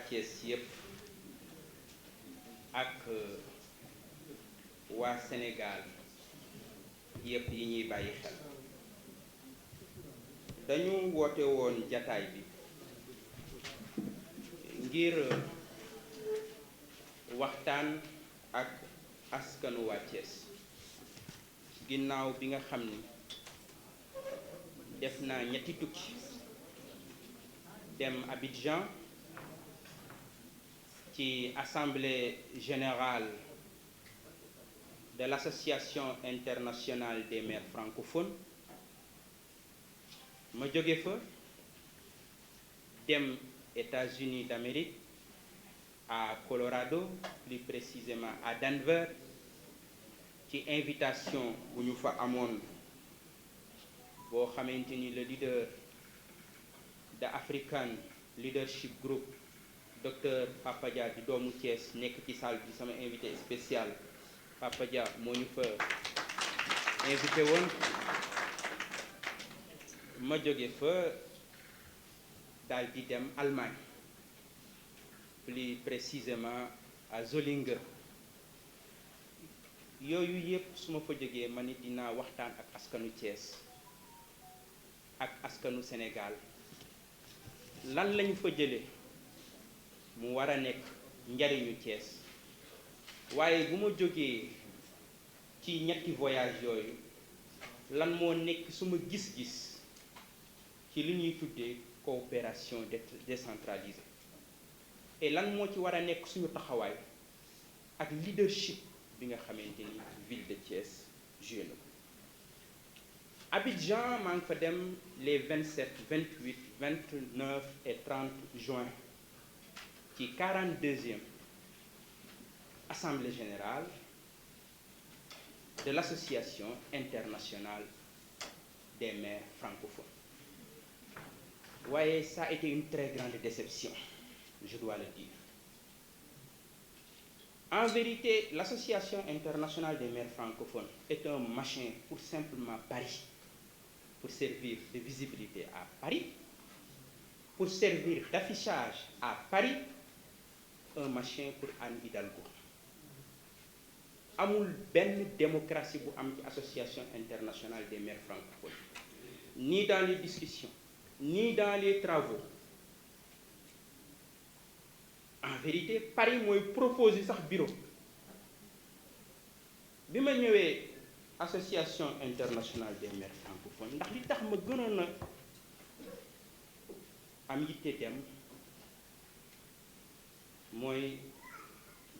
Thiès yépp ak waa Sénégal yépp yi ñuy bàyyi xel dañu woote woon jataay bi ngir waxtaan ak askanu waa Thiès ginnaaw bi nga xam ni def naa ñetti tukki dem Abidjan ci assemblée générale de l'association internationale des maires francophones ma jóge fa dem États-Unis d'Amérique à Colorado, plus précisément à Denver ci invitation bu ñu fa amoon boo xamante ni le leader de African Leadership Group docteur Papa Dia di doomu Thiès nekk ci salle bi sama invité spécial Papa Dia moo ñu fa invité woon ma jóge fa daal di dem Allemagne plus précisément à Zollinger yooyu yëpp su ma fa jógee ma ni dinaa waxtaan ak askanu Thiès ak askanu Sénégal lan lañu fa jële mu war a nekk njariñu Thiès waaye bu ma jógee ci ñetti voyage yooyu lan moo nekk suma gis-gis ci li ñuy tuddee coopération décentralisée et lan moo ci war a nekk suñu taxawaay ak leadership bi nga xamante ni ville de Thiès joué na ko Abidjan maa ngi fa dem les 27, 28, 29 et 30 juin ci 42e assemblée générale de l'association internationale des maires francophones waaye ça a été une très grande déception, je dois le dire. En vérité, l'association internationale des maires francophones est un machin pour simplement Paris, pour servir de visibilité à Paris, pour servir d'affichage à Paris, un machin pour Anne Hidalgo. Amul benn démocratie bu am ci association internationale des maires francophones, ni dans les discussions, ni dans les travaux. En vérité, Paris mooy proposer sax bureau bi ma ñëwee association internationale des maires francophones ndax li tax ma gënoon a am yitte dem mooy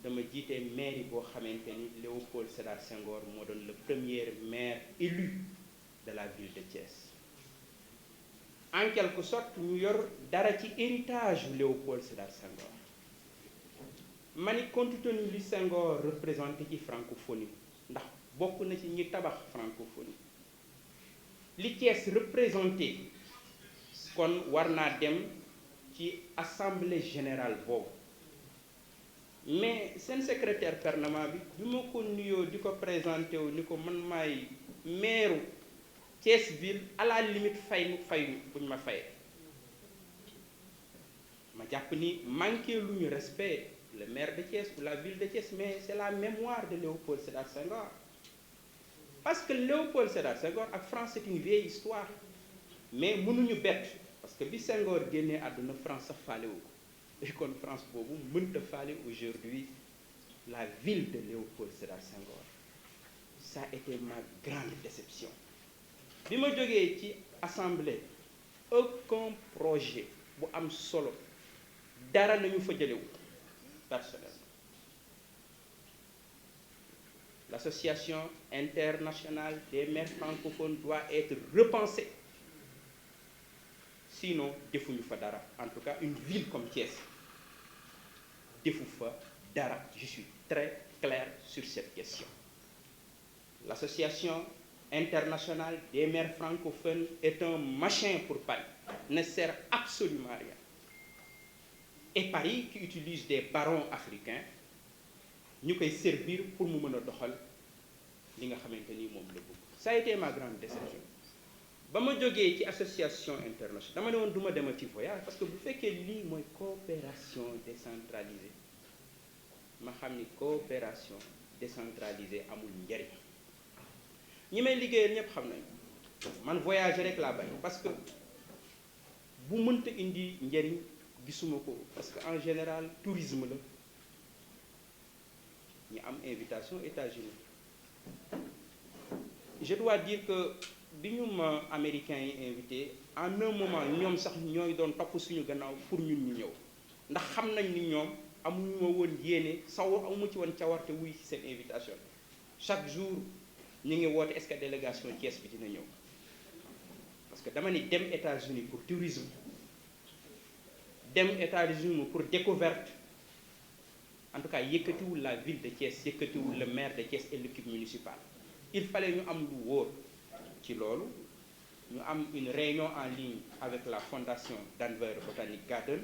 dama jiite mairie boo xamante ni Léopold Sédar Senghor moo doon le premier maire élu de la ville de Thiès. En quelque sorte ñu yor dara ci héritage Léopold Sédar Senghor. ma ni compte tenu li Senghor représenté ci francophonie ndax bokk na ci ñi tabax francophonie li Thiès représenté kon war naa dem ci assemblée générale boobu mais seen secrétaire permanent bi ma ko nuyoo di ko présenté wu ni ko man maay maire Thiès ville à la limite fay buñ ma fayee ma jàpp ni manqué lu ñu respect le maire de Thiès ou la ville de Thiès, mais c'est la mémoire de Léopold Sédar Senghor. Parce que Léopold Sédar Senghor ak France c'est une vieille histoire mais mënuñu bett parce que bi Senghor génnee àdduna France sax faalewu ko et kon France boobu mënta faale aujourd'hui la ville de Léopold Sédar Senghor. Ça a été ma grande déception. Bi ma jógee ci assemblée aucun projet bu am solo dara lañu fa jëlewu personnellement. L'association internationale des maires francophones doit être repensée. Sinon, defuñu fa dara. En tout cas, une ville comme Thiès defu fa dara. Je suis très clair sur cette question. L'association internationale des maires francophones est un machin pour Paris. Ne sert absolument à rien. Et Paris qui utilise des barons africains ñu koy servir pour mu mën a doxal li nga xamante ni moom la bëgg. Ça a été ma grande déception. ba ma jógee ci association internationale dama ne woon du ma demati voyage parce que bu fekkee lii mooy coopération décentralisée ma xam ni coopération décentralisée amul njariñ ñi may liggéeyal ñëpp xam nañ man voyage rek laa bañ parce que bu mënta indi njariñ gisuma ko parce que en général tourisme la ñu am invitation États-Unis je dois dire que bi ñu ma américains yi invité en un moment ñoom sax ñooy doon topp suñu gannaaw pour ñun ñu ñëw ndax xam nañ ni ñoom amuñu ma woon yéene amu ci woon cawarte wuy ci seen invitation chaque jour ñu ngi woote est-ce que délégation Thiès bi dina ñëw parce que dama ni dem États-Unis pour tourisme dem États-Unis pour découverte en tout cas yëkkatiwul la ville de Thiès yëkkatiwul le maire de Thiès et l'équipe municipale il fallait ñu am lu wóor ci loolu ñu am une réunion en ligne avec la fondation Denver Botanic Garden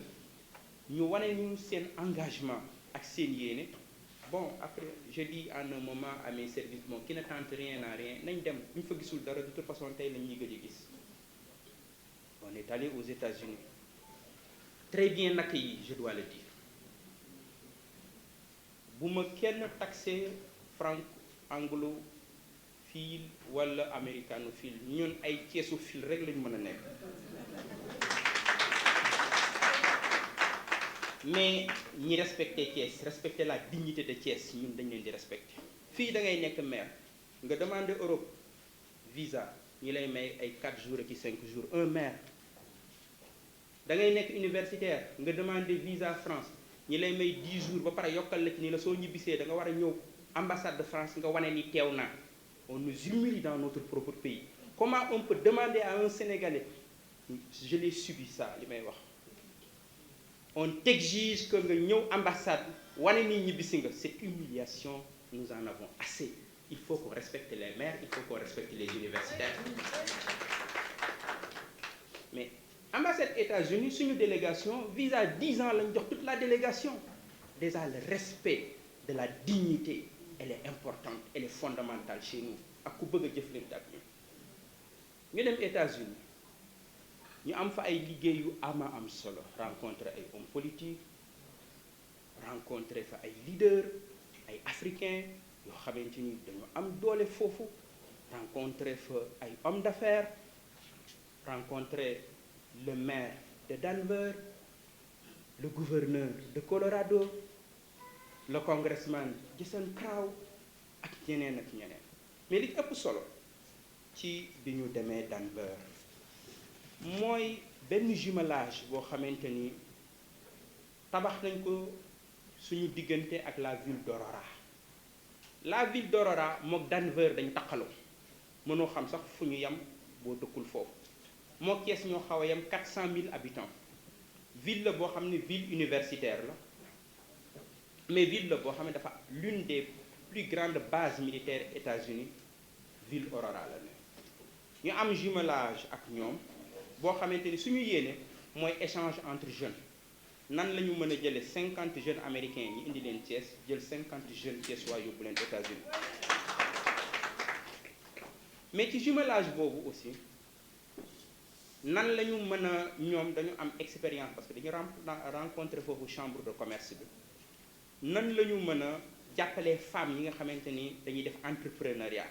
ñu wane ñu seen engagement ak seen yéene bon après je dis en un moment à mes services bon qui ne tente rien n'a rien nañ dem bu ñu fa gisul dara de toute façon tey la ñuy gëj a gis on est allé aux États-Unis très bien accueilli je dois le dire bu ma kenn taxé franc anglophile wala américanophile ñun ay Thiessophile rek lañ mën a nekk mais ñi respecté Thiès respecté la dignité de Thiès ñun dañ leen di respecté fii da ngay nekk maire nga demander Europe visa ñi lay may ay 4 jours ak 5 jours un maire da ngay nekk universitaire nga demander visa France ñi lay may 10 jours ba pare yokkal la ci ni la soo ñibbisee da nga war a ñëw ambassade de France nga wane ni teew naa on nous humilie dans notre propre pays comment on peut demander à un Sénégalais je l'ai subi ça li may wax on t'exige que nga ñëw ambassade wane ni ñibbisi nga cette humiliation nous en avons assez il faut qu'on respecte les maires il faut qu'on respecte les universitaires mais ambassade États-Unis suñu délégation visa 10 ans lañ jox toute la délégation déjà le respect de la dignité elle est importante elle est fondamentale chez nous ak ku bëgg a jëflante ak ñu dem États-Unis ñu am fa ay liggéey yu ama am solo rencontrer ay hommes politiques rencontrer fa ay leaders ay africains yoo xamante ni dañu am doole foofu rencontrer fa ay hommes d'affaires rencontrer le maire de Denver le gouverneur de Colorado le congressman Jason Crow ak ñeneen mais li ëpp solo ci bi ñu demee Denver mooy benn jumelage boo xamante ni tabax nañ ko suñu diggante ak la ville d'Aurora la ville d'Aurora mook Denver dañu taqaloo mënoo xam sax fu ñu yem boo dëkkul foofu moo Thiès ñoo xaw a yem 400 000 habitants ville la boo xam ne ville universitaire la mais ville la boo xam ne dafa l'une des plus grandes bases militaires États-Unis ville Aurora la ne ñu am jumelage ak ñoom boo xamante ni suñu yéene mooy échange entre jeunes nan la ñu mën a jëlee 50 jeunes américains ñi indi leen Thiès jël 50 jeunes thiessois yóbbu leen États-Unis mais ci jumelage boobu aussi nan la ñu mën a ñoom dañu am expérience parce que dañu rencontré foofu chambre de commerce bi nan la ñu mën a jàppalee femmes yi nga xamante ni dañuy def entrepreneuriat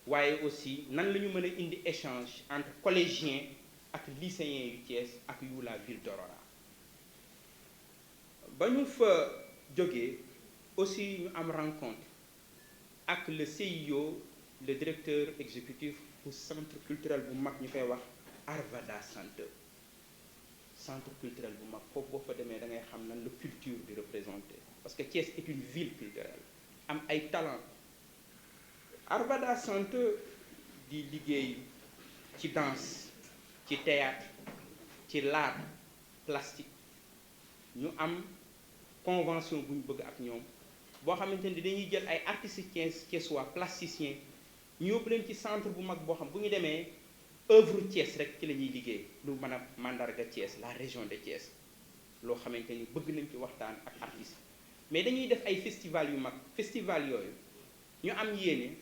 waaye aussi nan la ñu mën a indi échange entre collégiens ak lycéens yu Thiès ak yu la ville d'Aurora ba ñu fa jógee aussi ñu am rencontre ak le CIO le directeur exécutif pour centre culturel bu mag ñu koy wax Arvada Center centre culturel bu mag foofu boo fa demee da ngay xam nan la culture di représenter parce que Thiès est une ville culturelle am ay talent Arvada Center di liggéey ci danse ci théâtre ci l'art plastique ñu am convention bu ñu bëgg ak ñoom boo xamante ni dañuy jël ay artistes thiessois plasticiens ñu yóbbu leen ci centre bu mag boo xam bu ñu demee œuvre Thiès rek ci la ñuy liggéey lu mën a mandarga Thiès la région de Thiès loo xamante ni bëgg nañ ci waxtaan ak artistes mais dañuy def ay festival yu mag festival yooyu ñu am yéene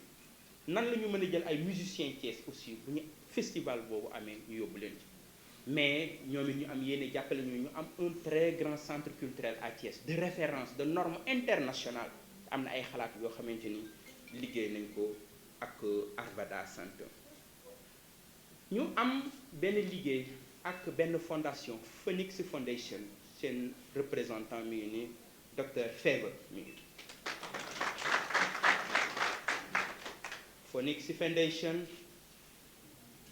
nan la ñu mën a jël ay musiciens Thiès aussi bu ñu festival boobu amee ñu yóbbu leen ci mais ñoom it ñu am yéene jàppale ñu am un très grand centre culturel à Thiès de référence de norme internationale am na ay xalaat yoo xamante ni liggéey nañ ko ak Arvada Center ñu am benn liggéey ak benn fondation Phoenix Foundation seen représentant mi ngi ni docteur Fever mi ngi Phoenix Foundation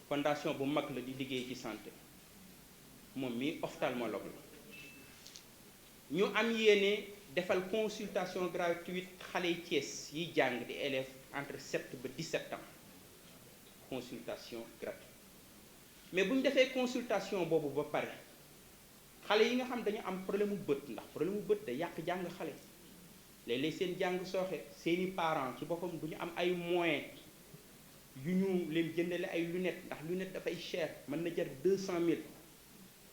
fondation bu mag la di liggéey ci santé moom mi ophtalmologue la ñu am yéene defal consultation gratuite xale yi Thiès yi jàng di élèves entre 7 ba 17 ans consultation gratuite mais bu ñu defee consultation boobu ba pare xale yi nga xam dañu am problème mu bët ndax problème mu bët da yàq jàng xale léeg-léeg seen jàng sooxe seeni parents ci boppam du ñu am ay moyens yu ñu leen jëndale ay lunettes ndax lunette dafay cher mën na jar 200 000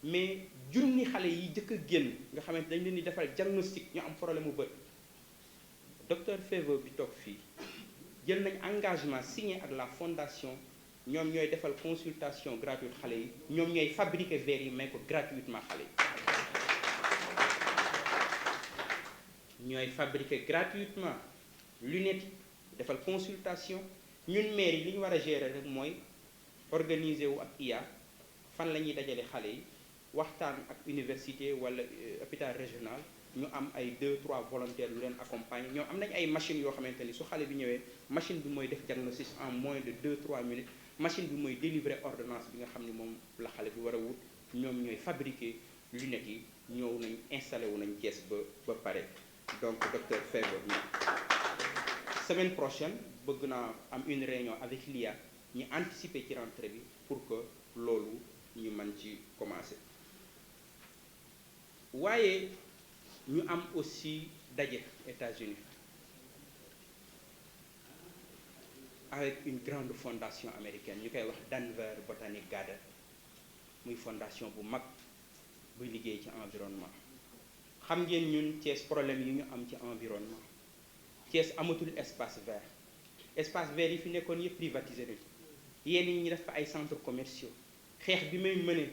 mais junni xale yi jëkk a génn nga xamante dañ leen di defal diagnostic ñu am problème mu bët docteur Fever bi toog fii jël nañ engagement signé ak la fondation ñoom ñooy defal consultation gratuite xale yi ñoom ñooy fabriquer verre yi may ko gratuitement xale yi ñooy fabriquer gratuitement lunettes yi defal consultation ñun maire yi li ñu war a gérer rek mooy organiser wu ak IA fan la ñuy dajale xale yi waxtaan ak université wala hôpital régional ñu am ay 2-3 volontaires yu leen accompagner ñoom am nañ ay machines yoo xamante ni su xale bi ñëwee machine bi mooy def diagnostic en moins de 2-3 minutes machine bi mooy délivrer ordonnance bi nga xam ni moom la xale bi war a wut ñoom ñooy fabriquer lunettes yi ñëw nañ installé wu nañ Thiès ba pare donc docteur Fever mi semaine prochaine bëgg naa am une réunion avec l'IA ñu anticiper ci rentrée bi pour que loolu ñu mën ci commencer waaye ñu am aussi daje États-Unis avec une grande fondation américaine ñu koy wax Denver Botanic Garden muy fondation bu mag buy liggéey ci environnement xam ngeen ñun Thiès problème yi ñu am ci environnement Thiès amatul espace vert yi fi nekkoon yëpp privatisé nañu yenn ñi ñu def fa ay centres commerciaux xeex bi may mëne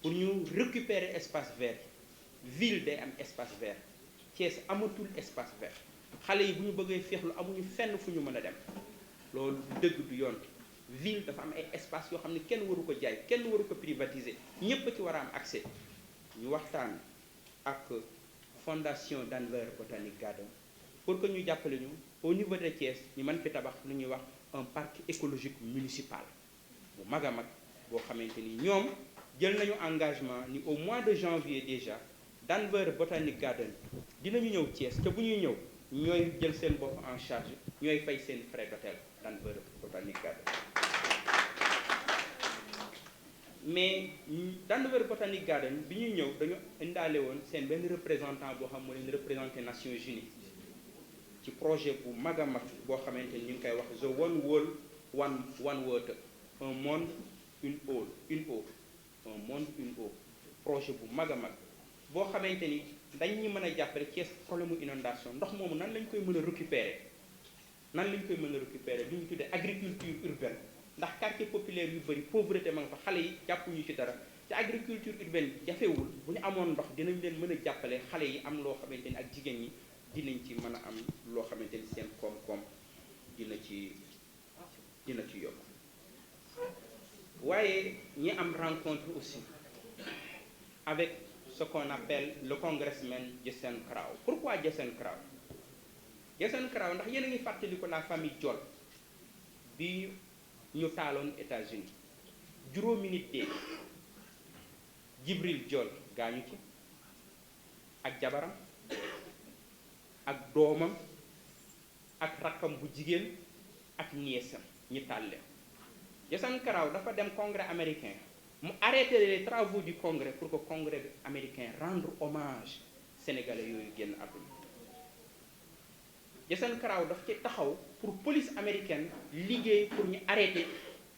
pour ñu récupérer espace vert ville day am espace vert Thiès amatul espace vert xale yi bu ñu bëggee féexlu amuñu fenn fu ñu mën a dem loolu dëgg du yoon ville dafa am ay espace yoo xam ne kenn waru ko jaay kenn waru ko privatiser ñépp a ci war a am accès ñu waxtaan ak fondation Denver Botanic Garden pour que ñu jàppale ñu au niveau de Thiès ñu mën fi tabax lu ñuy wax un parc écologique municipal bu mag a mag boo xamante ni ñoom jël nañu engagement ni au mois de janvier déjà Denver Botanic Garden dinañu ñëw Thiès te bu ñuy ñëw ñooy jël seen bopp en charge ñooy fay seen frais d'hôtel Denver Botanic Garden mais Denver Botanic Garden bi ñuy ñëw dañu indaale woon seen benn représentant boo xam moo leen représenté Nations Unies ci projet bu mag a mag boo xamante ni ñu ngi koy wax the one world one water un monde une eau un monde une eau projet bu mag a mag boo xamante ni dañ ñu mën a jàppale ci problème mu inondation ndox moomu nan lañ koy mën a récupérer li ñu tuddee agriculture urbaine ndax quartier populaire yu bëri pauvreté ma nga fa xale yi jàppuñu ci dara te agriculture urbaine jafewul bu ñu amoon ndox dinañ leen mën a jàppale xale yi am loo xamante ni ak jigéen ñi dinañ ci mën a am loo xamante ni seen koom-koom dina ci yokk waaye ñi am rencontre aussi avec ce qu'on appelle le congressman Jason Crow. Pourquoi Jason Crow? Jason Crow ndax yéen a ngi fàttaliku la famille Diol bi ñu taaloon États-Unis juróomi nit dee Jibril Diol gaañu ci ak jabaram ak doomam ak rakkam bu jigéen ak nièsam ñi taal leen Jason Crow dafa dem congrès américain mu arrêté les travaux du congrès pour que congrès américain rendre hommage sénégalais yooyu génn àdduna Jason Crow daf ci taxaw pour police américaine liggéey pour ñu arrêté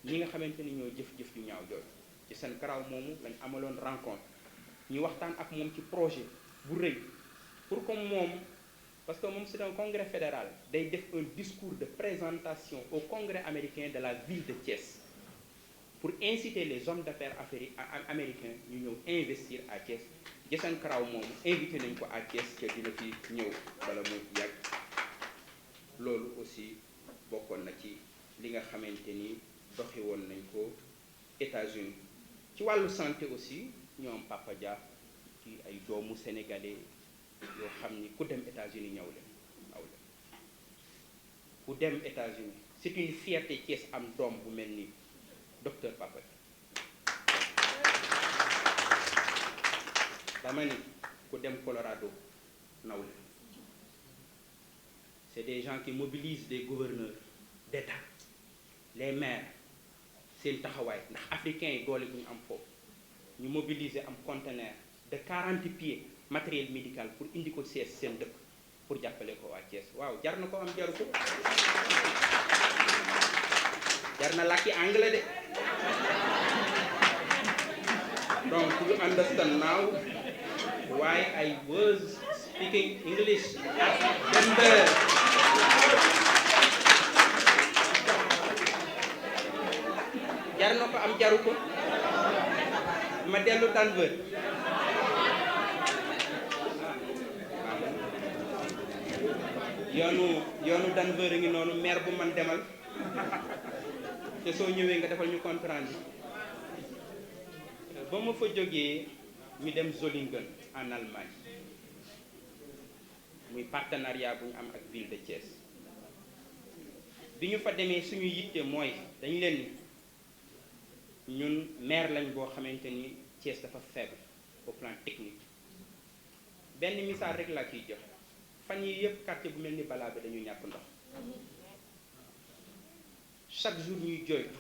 ñi nga xamante ni ñoo jëf-jëf yu ñaaw jooju Jason Crow moomu lañ amaloon rencontre ñu waxtaan ak moom ci projet bu rëy pour que moom parce que moom c'est un congrès fédéral day def un discours de présentation au congrès américain de la ville de Thiès pour inciter les hommes d'affaires américains ñu ñëw investir à Thiès. Jason Crow moomu invité nañ ko à Thiès te dina fi ñëw bala mu yàgg. loolu aussi bokkoon na ci li nga xamante ni doxi woon nañ ko États-Unis. ci wàllu santé aussi ñoom Papa Dia ci ay doomu sénégalais yoo xam ni ku dem États-Unis ñëw leen ku dem États-Unis c'est une fierté Thiès am doom bu mel ni docteur Papa Dia. dama ni ku dem Colorado naw leen. C'est des gens qui mobilisent des gouverneurs d'État, les maires seen taxawaay ndax africains yi doole bu ñu am foofu ñu mobiliser am conteneur de 40 pieds matériel médical pour indi ko Thiès seen dëkk pour jàppale ko waa Thiès. waaw jar na ko am jaru ko jar na làkki anglais de. donc you understand now why I was speaking English at Denver. jar na ko am jaru ko ma dellu Denver. yoonu Denver a ngi noonu maire bu man demal te soo ñëwee nga defal ñu compte rendu. ba ma fa jógee ñu dem Solingen en Allemagne muy partenariat bu ñu am ak ville de Thiès. bi ñu fa demee suñu yitte mooy dañu leen ni ñun maire lañ boo xamante ni Thiès dafa faible au plan technique. benn misaal rek laa ciy jox fan yi yëpp quartier bu mel ni balaa bi dañuy ñàkk ndox chaque jour ñuy jooytu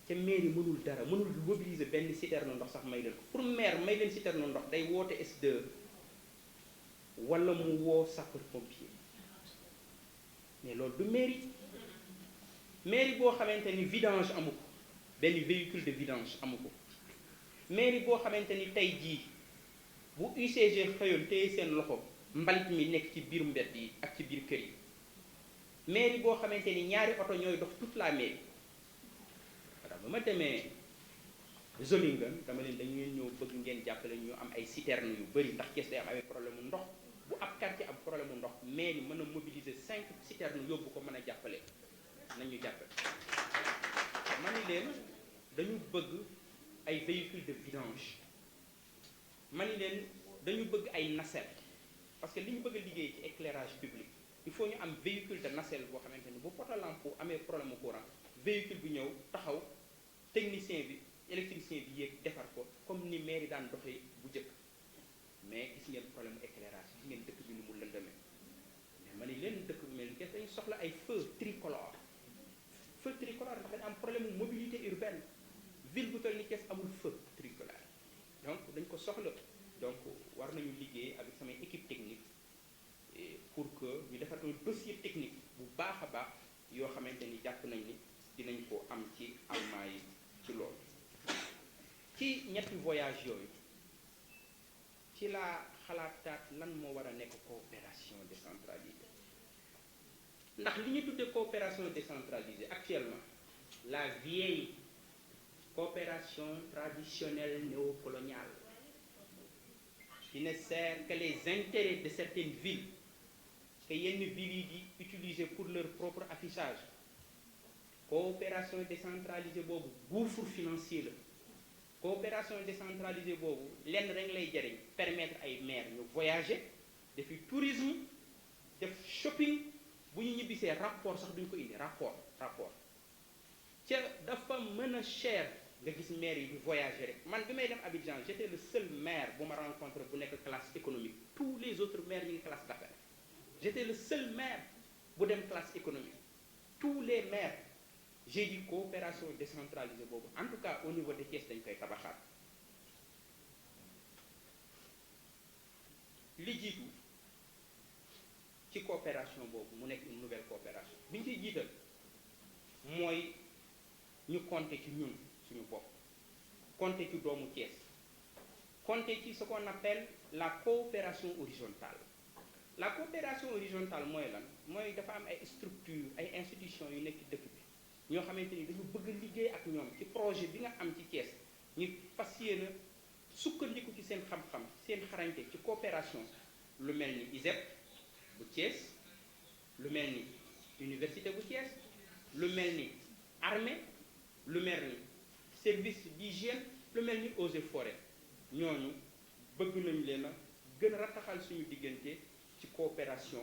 te maire yi mënul dara, mënul mobiliser benn citerne ndox sax may leen ko. Pour maire may leen citerne ndox day woote S2 wala mu woo sapeur pompier mais loolu du mairie. Mairie boo xamante ni vidange amu ko, benn véhicule de vidange amu ko. Mairie boo xamante ni tey jii bu UCG xëyoon téye seen loxo mbalit mi nekk ci biir mbedd yi ak ci biir kër yi. Mairie boo xamante ni ñaari oto ñooy dox toute la mairie. Voilà, ba ma demee Solingen dama leen dañu leen ñëw bëgg ngeen jàppale ñu am ay citerne yu bëri ndax Thiès day am ay problème mu ndox. Bu ab quartier am problème mu ndox mairie mën a mobiliser 5 citernes yóbbu ko mën a jàppale nañu jàppale. ma ni leen dañu bëgg ay véhicules de vidange. ma ni leen dañu bëgg ay nacelle parce que li ñu bëgg a liggéey ci éclairage public il faut ñu am véhicule de nacelle boo xamante ni bu poto lampe amee problème mu courant véhicule bi ñëw taxaw technicien bi électricien bi yéeg defar ko comme ni mairie daan doxee bu njëkk. mais gis ngeen problème éclairage gis ngeen dëkk bi ni mu lëndëmee mais ma ni leen dëkk bu mel ni Thiès dañu soxla ay feux tricolores ndax dañu am problème mobilité urbaine ville bu toll ni Thiès amul feu tricolore donc dañ ko soxla. donc war nañu liggéey avec samay équipe technique pour que ñu defar un dossier technique bu baax a baax yoo xamante ni jàpp nañ ni dinañ ko am ci allemand yi ci loolu. ci ñetti voyage yooyu ci laa xalaataat lan moo war a nekk coopération décentralisée ndax li ñu tuddee coopération décentralisée actuellement la vieille coopération traditionnelle néocoloniale qui ne sert que les intérêts de certaines villes que yenn villes yi di utiliser pour leur propre affichage. Coopération décentralisée boobu gouffre financier la. Coopération décentralisée boobu lenn rek lay jariñ permettre ay maires ñu voyager defi tourisme def shopping bu ñu ñibbisee rapport sax duñ ko indi rapport ca dafa mën a cher nga gis maire yi di voyager rek. Man bi may dem Abidjan j'étais le seul maire bu ma rencontré bu nekk classe économique. Tous les autres maires ñu ngi classe d'affaires. J'étais le seul maire bu dem classe économique. Tous les maires j'ai dit coopération décentralisée boobu en tout cas au niveau de Thiès dañ koy tabaxaat. li jiitu ci coopération boobu mu nekk une nouvelle coopération bi ñu ciy jiital mooy ñu compter ci ñun suñu bopp compter ci doomu Thiès compter ci ce qu'on appelle la coopération horizontale la coopération horizontale mooy lan mooy dafa am ay structure ay institutions yu nekk ci dëkk bi ñoo xamante ni dañu bëgg liggéey ak ñoom ci projet bi nga am ci Thiès ñu fas yéene sukkandiku ci seen xam-xam seen xarañte ci coopération lu mel ni ISEP bu Thiès lu mel ni université bu Thiès lu mel ni armée lu mel ni service d'hygiène lu mel ni eaux et forêts ñooñu bëgg nañ leen a gën a rattaxal suñu diggante ci coopération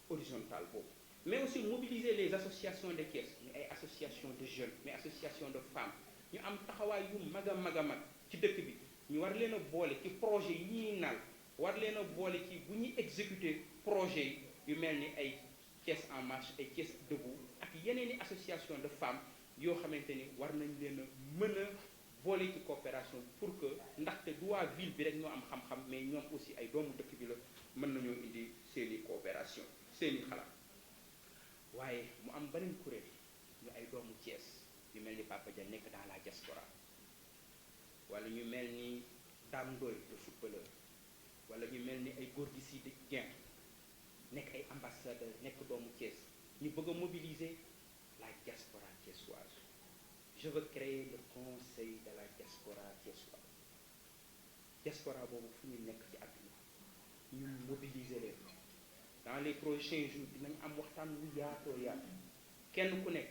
horizontale boobu mais aussi mobiliser les associations de Thiès ñu ay association de jeunes mais association de femmes ñu am taxawaay yu mag a mag a mag ci dëkk bi ñu war leen a boole ci projet yi ñuy nal war leen a boole ci bu ñuy exécuter projet yu mel ni ay Thiès en marche ay Thiès debout ak yeneen i association de femmes yoo xamante ni war nañ leen a mën a boole ci coopération pour que ndaxte du waa ville bi rek ñoo am xam-xam mais ñoom aussi ay doomu dëkk bi la mën nañoo indi seeni coopération seeni xalaat waaye mu am beneen kuréel ñu ay doomu Thiès yu mel ni Papa Dia nekk dans la diaspora wala ñu mel ni Dame Ndoye le footballeur wala ñu mel ni ay Gorgui Sy Dieng nekk ay ambassadeur nekk doomu Thiès ñu bëgg a mobiliser la diaspora thiessoise. Je veux créer le conseil de la diaspora thiessoise diaspora boobu fu ñu nekk ci àdduna ñu mobiliser leen dans les prochains jours dinañ am waxtaan wu yaatoo yaatu kenn ku nekk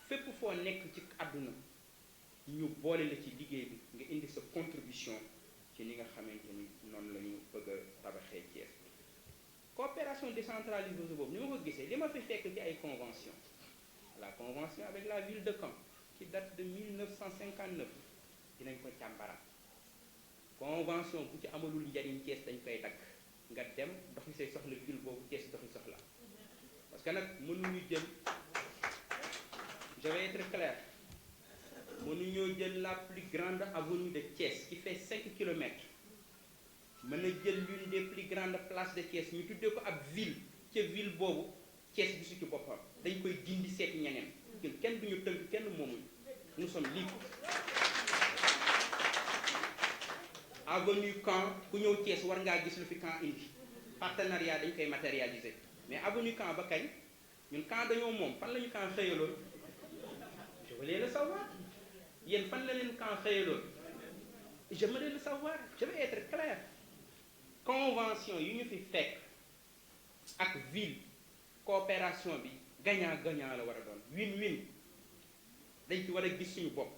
fépp foo nekk ci àdduna ñu boole la ci liggéey bi nga indi sa contribution ci ni nga xamante ni noonu la ñu bëgg a tabaxee Thiès coopération décentralisée boobu ni ma ko gisee li ma fi fekk ci ay convention la convention avec la ville de Caen qui date de 1959 dinañ ko càmbaraat convention bu ci amalul njariñ Thiès dañ koy dagg nga dem doxi say soxla ville boobu Thiès doxi soxla parce que nag mënuñu jël je vais être clair mënuñoo jël la plus grande avenue de Thiès qui fait 5 kilomètres mën a jël l'une des plus grandes places de Thiès ñu tuddee ko ab ville ca ville boobu Thiès gisu ci boppam dañ koy dindi seeti ñeneen kenn duñu tënk kenn moomuñ nous sommes libres avenue Caen ku ñëw Thiès war ngaa gis lu fi Caen indi partenariat dañ koy matérialiser mais avenue Caen ba kañ ñun Caen dañoo moom fan la ñu Caen xëyaloon je voulais le savoir yéen fan la leen Caen xëyaloon j'aimerais le savoir je vais être clair convention yu ñu fi fekk ak ville coopération bi gagnant-gagnant la war a doon win-win dañ ci war a gis suñu bopp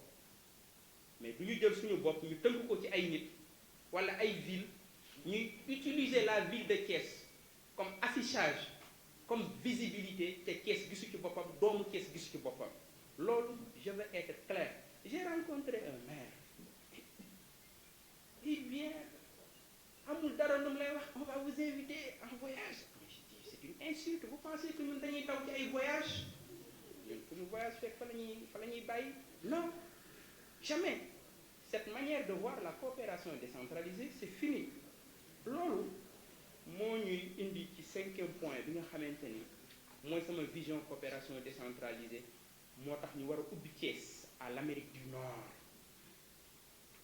mais du ñu jël suñu bopp ñu tënk ko ci ay nit wala ay ville ñuy utiliser la ville de Thiès comme affichage comme visibilité te Thiès gisu ci boppam doomu Thiès gisu ci boppam loolu je veux être clair j'ai rencontré un maire il vient amul dara lu mu lay wax on va vous inviter en voyage c'est une insulte vous pensez que ñun dañuy daw ci ay voyage ñun fu ñu voyage fekk fa la ñuy bàyyi non jamais cette manière de voir la coopération décentralisée c'est fini loolu moo ñuy indi ci 5e point bi nga xamante ni mooy sama vision coopération décentralisée moo tax ñu war a ubbi Thiès à l'Amérique du Nord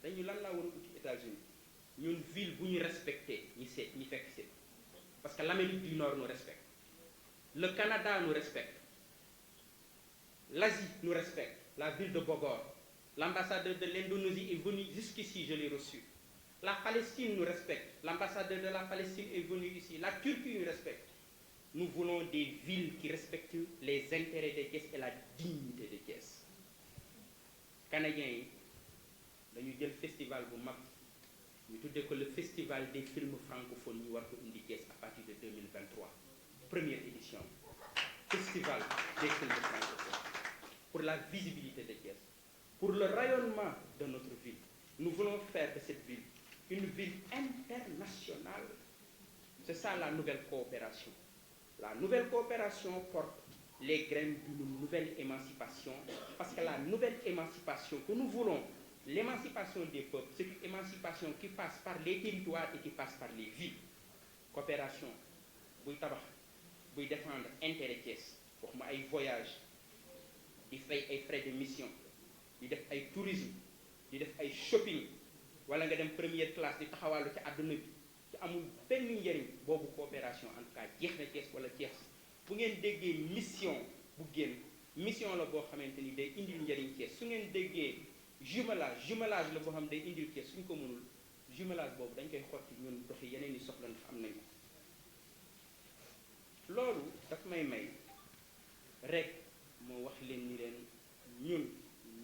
dañu lan laa war a ubbi États-Unis ñun ville bu ñu respecté ñi fekk si parce que l'Amérique du Nord nous respecte le Canada nous respecte l'Asie nous respecte la ville de Bogor l'ambassadeur de l'Indonésie est venu jusqu'ici je l'ai reçu la Palestine nous respecte l'ambassadeur de la Palestine est venu ici la Turquie nous respecte nous voulons des villes qui respectent les intérêts de Thiès et la dignité de Thiès canadiens yi dañu jël festival bu mag ñu tuddee ko le festival des films francophones ñu war ko indi Thiès à partir de 2023 première édition festival des films francophones pour la visibilité de Thiès pour le rayonnement de notre ville nous voulons faire de cette ville une ville internationale c'est ça la nouvelle coopération porte les graines d'une nouvelle émancipation parce que la nouvelle émancipation que nous voulons l'émancipation des peuples c'est une émancipation qui passe par les territoires et qui passe par les villes coopération buy tabax buy défendre intérêt Thiès waxuma ay voyage di fay ay frais de mission di def ay tourisme di def ay shopping wala nga dem première classe di taxawaalu ci àdduna bi ci amul benn njëriñ boobu coopération en tout cas jeex na Thiès wala Thiès bu ngeen déggee mission bu génn mission la boo xamante ni day indil njëriñ Thiès su ngeen déggee jumelage la boo xam day indil Thiès suñ ko mënul jumelage boobu dañ koy xotti ñun doxi yeneen i soxla ndax am nañu loolu daf may rek moo wax leen ni leen ñun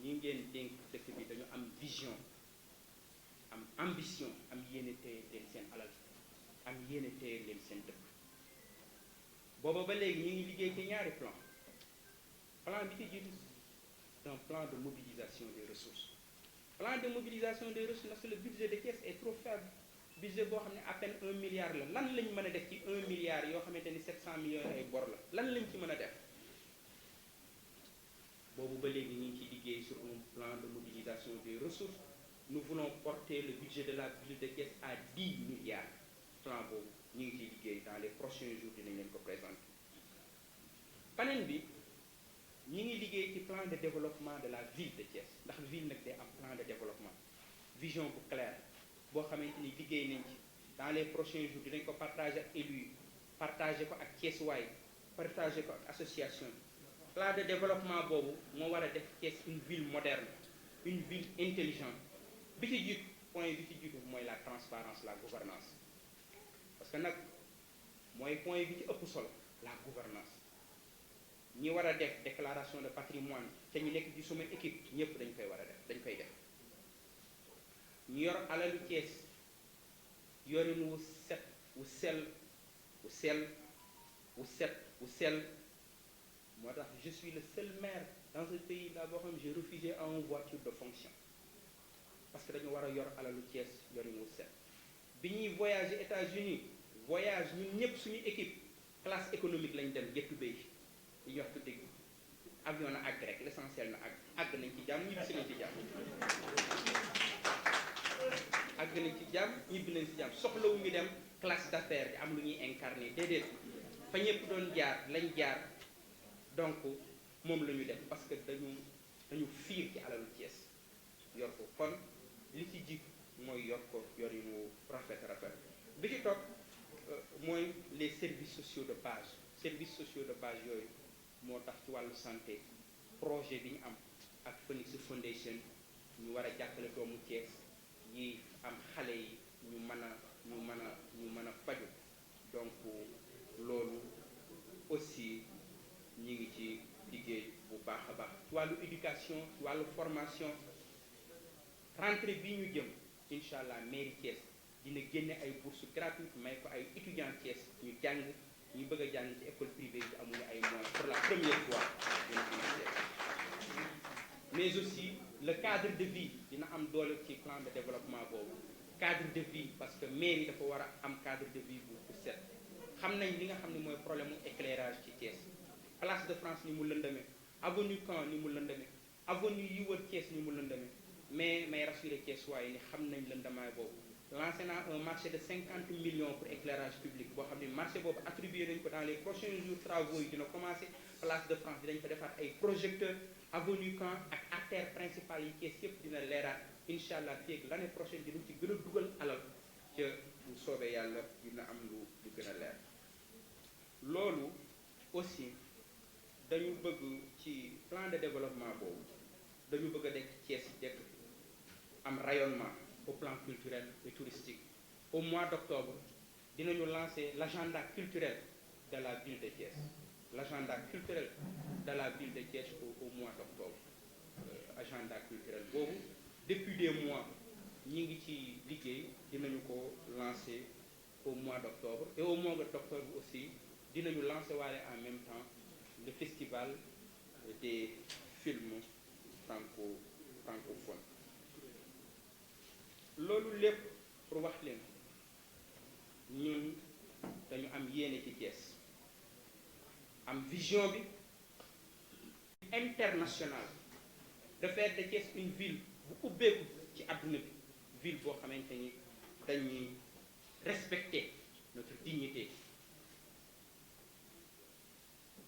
ñi ngeen dénk dëkk bi dañu am vision am ambition am yéene téye leen seen alal am yéene téye leen seen dëkk booba ba léegi ñu ngi liggéey ci ñaari plan bi ci jiitu un plan de mobilisation des ressources plan de mobilisation des ressources parce que le budget de Thiès est trop faible budget boo xam ne à peine 1 milliard la lan lañ mën a def ci 1 milliard yoo xamante ni 700 millions ay bor la lan lañ ci mën a def boobu ba léegi ñu ngi ci liggéey sur un plan de mobilisation des ressources nous voulons porter le budget de la ville de Thiès à 10 milliards plan boobu ñu ngi ciy liggéey dans les prochains jours dinañ leen ko présenter panel bi ñi ngi liggéey ci plan de développement de la ville de Thiès ndax ville nag day am plan de développement vision bu claire boo xamante ni liggéey nañ ci dans les prochains jours dinañ ko partager ak élus yi partager ko ak Thiès waay partager ko ak association plan de développement boobu moo war a def Thiès une ville moderne une ville intelligente bi ci jiitu point bi ci jiitu mooy la transparence la gouvernance parce que nag mooy point bi ci ëpp solo la gouvernance ñi war a def déclaration de patrimoine te ñu nekk ci suma équipe ñëpp dañ koy war a def dañ koy def ñu yor alalu Thiès yorin wu set wu sell moo tax je suis le seul maire dans ce pays là boo xam j'ai refusé à une voiture de fonction parce que dañu war a yor alalu Thiès yorin wu set bi ñuy voyager États-Unis voyage ñun ñëpp suñu équipe classe économique lañ dem gettu bay li ñuy wax tudde avion na àgg rek l'essentiel na àgg nañ ci jàmm ñibbi si nañ ci jàmm àgg nañ ci jàmm ñibbi nañ ci jàmm soxlawu ñu dem classe d'affaires bi am lu ñuy incarner déedéet fa ñëpp doon jaar lañ jaar donc moom la ñu def parce que dañu fiir ci alalu Thiès yor ko kon li ci jiitu mooy yor ko yorinu rafet bi ci topp mooy les services sociaux de base yooyu moo tax ci wàllu santé projet bi ñu am ak Phoenix Foundation ñu war a jàppale doomu Thiès yi am xale yi ñu mën a faju donc loolu aussi ñi ngi ci liggéey bu baax a baax ci wàllu éducation ci wàllu formation rentrée bi ñu jëm incha allah mairie Thiès dina génne ay bourses gratuites may ko ay étudiants Thiès ñu jàng ñu bëgg a jàng ci école privée yi amuñu ay moyens pour la première fois mais aussi le cadre de vie dina am doole ci plan de développement boobu cadre de vie parce que mairie dafa war a am cadre de vie bu set xam nañ li nga xam ne mooy problème mu éclairage ci Thiès place de France ni mu lëndame avenue Caen ni mu lëndame avenue yi wër Thiès ni mu lëndame mais may rassurer Thiès waaye ni xam nañ lëndamaay boobu lancé naa un marché de 50 millions pour éclairage public boo xam ne marché boobu attribué nañ ko dans les prochains jours travaux yi dina commencé place de France dinañ fa defaat ay projecteurs avenue Caen ak artère principale yi Thiès yëpp dina leeraat incha allah fii ak l'année prochaine dinañ ci gën a dugal alal ca bu soobee yàlla dina am lu gën a leer loolu aussi dañu bëgg ci plan de développement boobu dañu bëgg a dekk Thiès yi dekk am rayonnement au plan culturel et touristique au mois d'octobre dinañu lancer l'agenda culturel de la ville de Thiès l'agenda culturel de la ville de Thiès au mois d'octobre agenda culturel boobu depuis des mois ñi ngi ci liggéey dinañu ko lancer au mois d'octobre et au mois d'octobre aussi dinañu lancer waale en même temps le festival des films francophones loolu lépp pour wax leen ñun dañu am yéene ci Thiès am vision bi internationale de faire de Thiès une ville bu ubbeeku ci àdduna bi ville boo xamante ni dañuy respecter notre dignité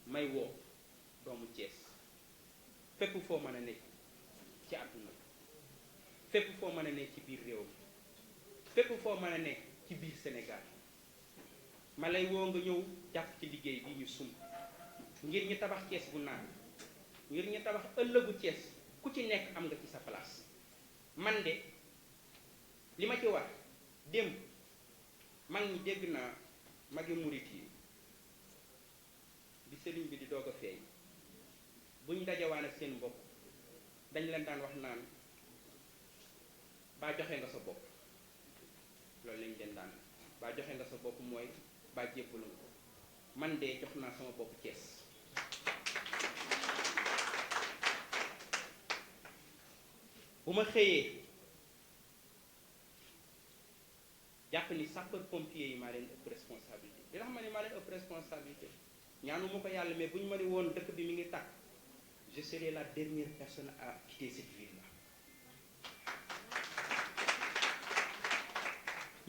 may woo doomu Thiès fépp foo mën a nekk ci àdduna fépp foo mën a nekk ci biir réew mi fépp foo mën a nekk ci biir Sénégal ma lay woo nga ñëw jàpp ci liggéey bi ñu sumb ngir ñu tabax Thiès bu naan ngir ñu tabax ëllëgu Thiès ku ci nekk am nga ci sa place. man de li ma ci war démb mag ñi dégg naa magi murit yi bi sëriñ bi di doog a feeñ buñ dajewaan ak seen mbokk dañ leen daan wax naan baa joxe nga sa bopp. loolu lañ leen daan baa joxe nga sa bopp mooy baa jébbalu nga ko. man de jox naa sama bopp Thiès. bu ma xëyee jàpp ni sapeur pompier yi maa leen ëpp responsabilité li nga xam ne maa leen ëpp responsabilité ñaanu ma ko yàlla mais bu ñu ma ne woon dëkk bi mi ngi tàkk je serai la dernière personne à quitter cette ville là.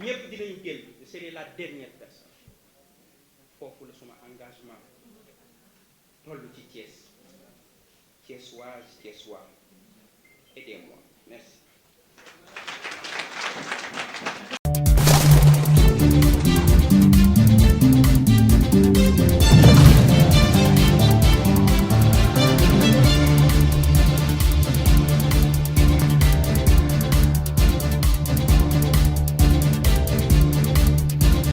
ñëpp dinañu génn je serai la dernière personne. foofu la suma engagement toll ci Thiès Thiessoise Thiessois aidez-moi merci.